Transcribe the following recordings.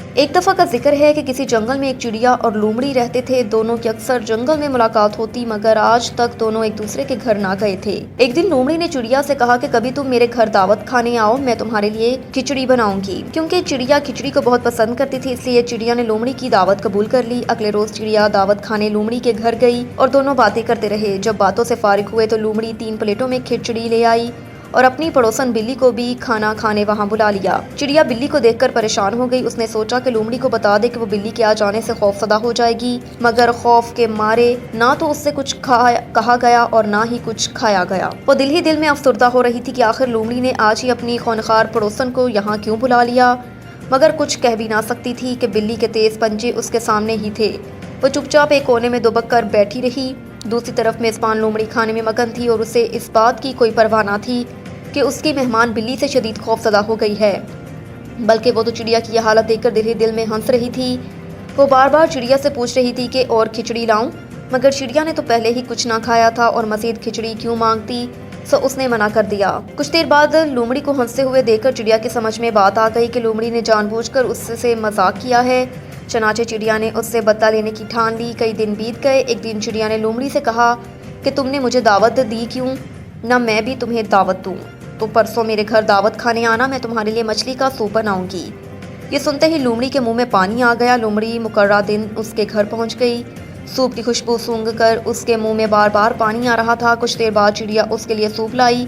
एक दफ़ा का जिक्र है कि किसी जंगल में एक चिड़िया और लोमड़ी रहते थे। दोनों की अक्सर जंगल में मुलाकात होती, मगर आज तक दोनों एक दूसरे के घर ना गए थे। एक दिन लोमड़ी ने चिड़िया से कहा कि कभी तुम मेरे घर दावत खाने आओ, मैं तुम्हारे लिए खिचड़ी बनाऊंगी। क्योंकि चिड़िया खिचड़ी को बहुत पसंद करती थी, इसलिए चिड़िया ने लोमड़ी की दावत कबूल कर ली। अगले रोज चिड़िया दावत खाने लोमड़ी के घर गई और दोनों बातें करते रहे। जब बातों से फारिग हुए तो लोमड़ी 3 प्लेटों में खिचड़ी ले आई और अपनी पड़ोसन बिल्ली को भी खाना खाने वहां बुला लिया। चिड़िया बिल्ली को देखकर परेशान हो गई। उसने सोचा कि लोमड़ी को बता दे कि वो बिल्ली के आ जाने से खौफसदा हो जाएगी, मगर खौफ के मारे ना तो उससे कुछ कहा गया और ना ही कुछ खाया गया। वो दिल ही दिल में अफसरदा हो रही थी कि आखिर लोमड़ी ने आज ही अपनी खौनखार पड़ोसन को यहाँ क्यों बुला लिया, मगर कुछ कह भी ना सकती थी कि बिल्ली के तेज पंजे उसके सामने ही थे। वो चुपचाप एक कोने में दुबक कर बैठी रही। दूसरी तरफ मेजबान लोमड़ी खाने में मगन थी और उसे इस बात की कोई परवाह ना थी कि उसकी मेहमान बिल्ली से शदीद खौफसदा हो गई है, बल्कि वो तो चिड़िया की यह हालत देखकर दिल ही दिल में हंस रही थी। वो बार बार चिड़िया से पूछ रही थी कि और खिचड़ी लाऊं, मगर चिड़िया ने तो पहले ही कुछ ना खाया था और मजीद खिचड़ी क्यों मांगती, सो उसने मना कर दिया। कुछ देर बाद लोमड़ी को हंसते हुए देखकर चिड़िया की समझ में बात आ गई कि लोमड़ी ने जानबूझकर उससे मजाक किया है। चनाचे चिड़िया ने उससे बदला लेने की ठान ली। कई दिन बीत गए। एक दिन चिड़िया ने लोमड़ी से कहा कि तुमने मुझे दावत दी क्यों, ना मैं भी तुम्हें दावत दूं। तो परसों मेरे घर दावत खाने आना, मैं तुम्हारे लिए मछली का सूप बनाऊंगी। ये सुनते ही लोमड़ी के मुंह में पानी आ गया। लोमड़ी मुकर्रा दिन उसके घर पहुंच गई। सूप की खुशबू सूंघ कर उसके मुंह में बार बार पानी आ रहा था। कुछ देर बाद चिड़िया उसके लिए सूप लाई।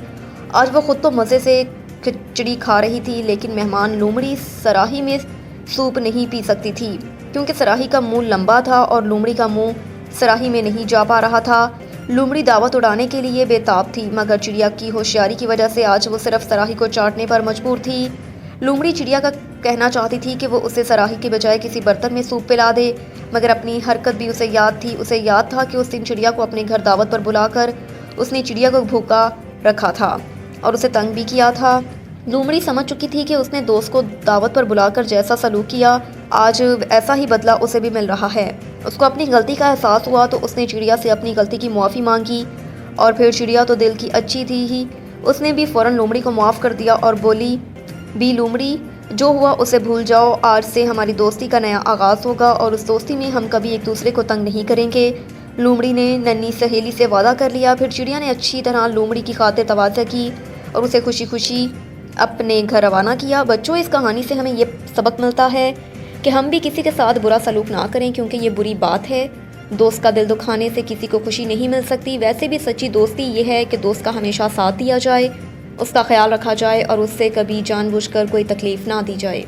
आज वो खुद तो मज़े से खिचड़ी खा रही थी, लेकिन मेहमान लोमड़ी सराही में सूप नहीं पी सकती थी, क्योंकि सराही का मुंह लंबा था और लोमड़ी का मुंह सराही में नहीं जा पा रहा था। लोमड़ी दावत उड़ाने के लिए बेताब थी, मगर चिड़िया की होशियारी की वजह से आज वो सिर्फ सराही को चाटने पर मजबूर थी। लोमड़ी चिड़िया का कहना चाहती थी कि वो उसे सराही के बजाय किसी बर्तन में सूप पिला दे, मगर अपनी हरकत भी उसे याद थी। उसे याद था कि उस दिन चिड़िया को अपने घर दावत पर बुलाकर उसने चिड़िया को भूखा रखा था और उसे तंग भी किया था। लोमड़ी समझ चुकी थी कि उसने दोस्त को दावत पर बुलाकर जैसा सलूक किया, आज ऐसा ही बदला उसे भी मिल रहा है। उसको अपनी गलती का एहसास हुआ तो उसने चिड़िया से अपनी गलती की माफ़ी मांगी, और फिर चिड़िया तो दिल की अच्छी थी ही, उसने भी फ़ौरन लोमड़ी को माफ़ कर दिया और बोली, बी लोमड़ी, जो हुआ उसे भूल जाओ। आज से हमारी दोस्ती का नया आगाज़ होगा और उस दोस्ती में हम कभी एक दूसरे को तंग नहीं करेंगे। लोमड़ी ने नन्ही सहेली से वादा कर लिया। फिर चिड़िया ने अच्छी तरह लोमड़ी की खातिर तवाज़ा की और उसे खुशी खुशी अपने घर रवाना किया। बच्चों, इस कहानी से हमें ये सबक मिलता है कि हम भी किसी के साथ बुरा सलूक ना करें, क्योंकि ये बुरी बात है। दोस्त का दिल दुखाने से किसी को खुशी नहीं मिल सकती। वैसे भी सच्ची दोस्ती ये है कि दोस्त का हमेशा साथ दिया जाए, उसका ख्याल रखा जाए और उससे कभी जानबूझकर कोई तकलीफ़ ना दी जाए।